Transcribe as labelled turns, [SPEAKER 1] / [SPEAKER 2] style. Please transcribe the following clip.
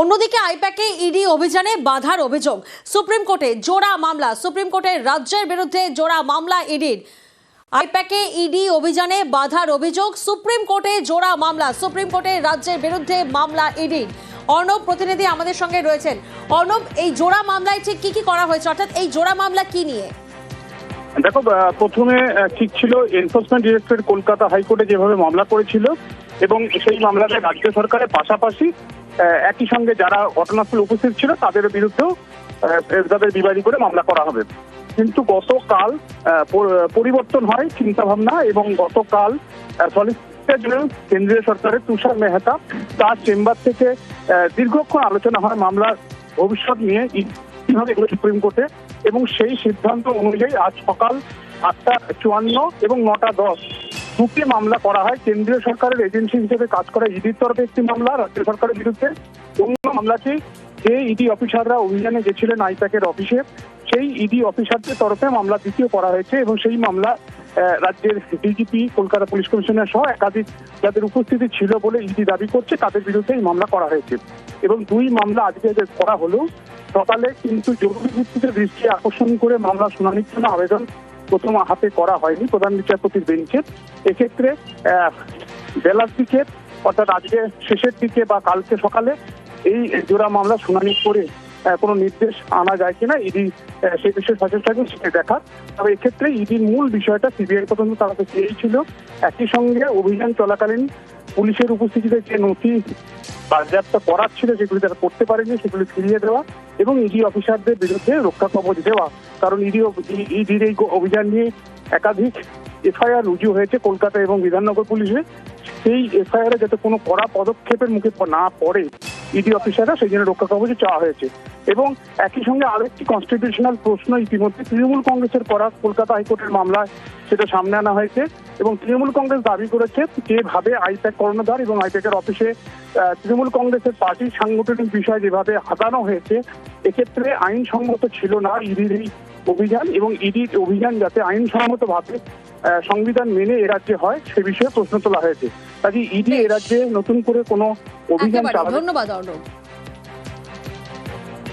[SPEAKER 1] অন্যদিকে আইপ্যাকে ইডি অভিযানে বাধার অভিযোগ। সুপ্রিম কোর্টে জোড়া মামলা। সুপ্রিম কোর্টে রাজ্যের বিরুদ্ধে জোড়া মামলা ইডির। আইপ্যাকে ইডি অভিযানে বাধার অভিযোগ। সুপ্রিম কোর্টে জোড়া মামলা। সুপ্রিম কোর্টে রাজ্যের বিরুদ্ধে মামলা ইডির। অর্ণব প্রতিনিধি আমাদের সঙ্গে রয়েছেন। অর্ণব, এই জোড়া মামলায় ঠিক কি কি করা হয়েছে, অর্থাৎ এই জোড়া মামলা কি নিয়ে?
[SPEAKER 2] দেখো, প্রথমে ঠিক ছিল এনফোর্সমেন্ট ডিরেক্টরেট কলকাতা হাইকোর্টে যেভাবে মামলা করেছিল এবং সেই মামলাতে রাজ্য সরকারের পাশাপাশি একই সঙ্গে যারা ঘটনাস্থলে উপস্থিত ছিল তাদের বিরুদ্ধেও তাদের বিবাদী করে মামলা করা হবে। কিন্তু গতকাল পরিবর্তন হয় চিন্তা ভাবনা এবং গতকাল সলিসিটর জেনারেল কেন্দ্রীয় সরকারের তুষার মেহতা তার চেম্বার থেকে দীর্ঘক্ষণ আলোচনা হয় মামলার ভবিষ্যৎ নিয়ে কিভাবে সুপ্রিম কোর্টে, এবং সেই সিদ্ধান্ত অনুযায়ী আজ সকাল 8:54 এবং 9:10 দুটি মামলা করা হয়। কেন্দ্রীয় সরকারের এজেন্সি হিসেবে কাজ করা ইডির তরফে একটি মামলা রাজ্য সরকারের বিরুদ্ধে, অন্য মামলাটি যে ইডি অফিসাররা অভিযানে গেছিলেন আইপ্যাকের অফিসে সেই ইডি অফিসারদের তরফে মামলা দ্বিতীয় করা হয়েছে এবং সেই মামলা রাজ্যের ডিজিপি, কলকাতা পুলিশ কমিশনার সহ একাধিক যাদের উপস্থিতি ছিল বলে ইডি দাবি করছে তাদের বিরুদ্ধে এই মামলা করা হয়েছে। এবং দুই মামলা আজকে করা হলো সকালে, কিন্তু জরুরি ভিত্তিতে দৃষ্টি আকর্ষণ করে মামলা শুনানির জন্য আবেদন প্রথম হাতে করা হয়নি প্রধান বিচারপতির বেঞ্চে। এক্ষেত্রে বেলার দিকে অর্থাৎ আজকে শেষের দিকে বা কালকে সকালে এই জোড়া মামলা শুনানি করে কোনো নির্দেশ আনা যায় কিনা ইডি সেই বিষয়ে সচেষ্ট থাকবে সেটা দেখার। তবে এক্ষেত্রে ইডির মূল বিষয়টা সিবিআই তদন্ত তারা চেয়েছিল, একই সঙ্গে অভিযান চলাকালীন পুলিশের উপস্থিতিতে যে নথি বাজেয়াপ্ত করার ছিল সেগুলি তারা করতে পারেনি সেগুলি ফিরিয়ে দেওয়া এবং ইডি অফিসারদের বিরুদ্ধে রক্ষা কবচ দেওয়া। কারণ ইডির এই অভিযান নিয়ে একাধিক এফআইআর রুজু হয়েছে কলকাতা এবং বিধাননগর পুলিশে। সেই এফআইআর যাতে কোনো কড়া পদক্ষেপের মুখে না পড়ে ইডি অফিসাররা সেই জন্য রক্ষা কবচ চাওয়া হয়েছে। এবং একই সঙ্গে আরেকটি কনস্টিটিউশনাল প্রশ্ন ইতিমধ্যে তৃণমূল কংগ্রেসের করা কলকাতা হাইকোর্টের মামলায় সেটা সামনে আনা হয়েছে এবং তৃণমূল কংগ্রেস দাবি করেছে যেভাবে আইপ্যাক কর্ণধার এবং আইপ্যাকের অফিসে তৃণমূল কংগ্রেসের পার্টির সাংগঠনিক বিষয় যেভাবে হাতানো হয়েছে এক্ষেত্রে আইনসম্মত ছিল না ইডির এই অভিযান, এবং ইডির অভিযান যাতে আইনসম্মতভাবে সংবিধান মেনে এ রাজ্যে হয় সে বিষয়ে প্রশ্ন তোলা হয়েছে। কাজে ইডি এ রাজ্যে নতুন করে কোনো অভিযান চালাবে।
[SPEAKER 1] ধন্যবাদ অর্ণব।